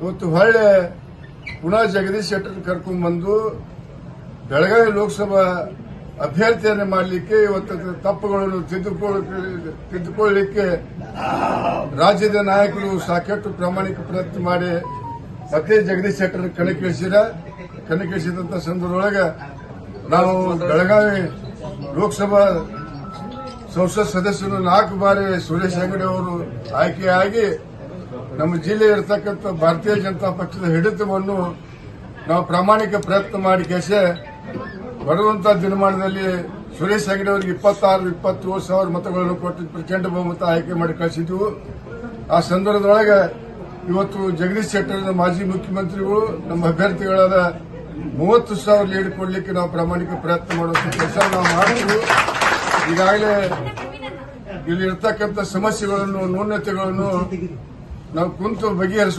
ಇವತ್ತು ಹೊಳ್ಳೆ ಪುನಃ ಜಗದೀಶ್ ಶೆಟ್ಟರ್ ಕರ್ಕೊಂಡ್ ಬಂದು ಬೆಳಗಾವಿ ಲೋಕಸಭಾ ಅಭ್ಯರ್ಥಿಯನ್ನು ಮಾಡಲಿಕ್ಕೆ ಇವತ್ತು ತಪ್ಪುಗಳನ್ನು ತಿದ್ದುಕೊಳ್ಳಲಿಕ್ಕೆ ರಾಜ್ಯದ ನಾಯಕರು ಸಾಕಷ್ಟು ಪ್ರಾಮಾಣಿಕ ಪ್ರಯತ್ನ ಮಾಡಿ ಮತ್ತೆ ಜಗದೀಶ್ ಶೆಟ್ಟರ್ ಕಣಕ್ಕಿಳಿಸಿದಂತ ಸಂದರ್ಭದೊಳಗೆ ನಾವು ಬೆಳಗಾವಿ ಲೋಕಸಭಾ ಸಂಸತ್ ಸದಸ್ಯರು 4 ಬಾರಿ ಸುರೇಶ್ ಅಂಗಡಿ ಅವರು ಆಯ್ಕೆಯಾಗಿ ನಮ್ಮ ಜಿಲ್ಲೆ ಇರತಕ್ಕಂಥ ಭಾರತೀಯ ಜನತಾ ಪಕ್ಷದ ಹಿಡಿತವನ್ನು ನಾವು ಪ್ರಾಮಾಣಿಕ ಪ್ರಯತ್ನ ಮಾಡಿ ಕೇಸೆ ಬರುವಂತಹ ದಿನಮಾನದಲ್ಲಿ ಸುರೇಶ್ ಅಂಗಡಿ ಅವರಿಗೆ 26-27 ಸಾವಿರ ಮತಗಳನ್ನು ಕೊಟ್ಟು ಪ್ರಚಂಡ ಬಹುಮತ ಆಯ್ಕೆ ಮಾಡಿ ಕಳಿಸಿದ್ವು. ಆ ಸಂದರ್ಭದೊಳಗೆ ಇವತ್ತು ಜಗದೀಶ್ ಶೆಟ್ಟರ್ ಮಾಜಿ ಮುಖ್ಯಮಂತ್ರಿಗಳು ನಮ್ಮ ಅಭ್ಯರ್ಥಿಗಳಾದ 30,000 ಲೀಡ್ ಕೊಡಲಿಕ್ಕೆ ನಾವು ಪ್ರಾಮಾಣಿಕ ಪ್ರಯತ್ನ ಮಾಡುವಂತ ಕೆಲಸ ನಾವು ಮಾಡಿದ್ವು. ಈಗಾಗಲೇ ಇಲ್ಲಿ ಇರ್ತಕ್ಕಂಥ ಸಮಸ್ಯೆಗಳನ್ನು ನ್ಯೂನತೆಗಳನ್ನು ನಾವು ಕುಂತು ಬಗೆಹರಿಸುವ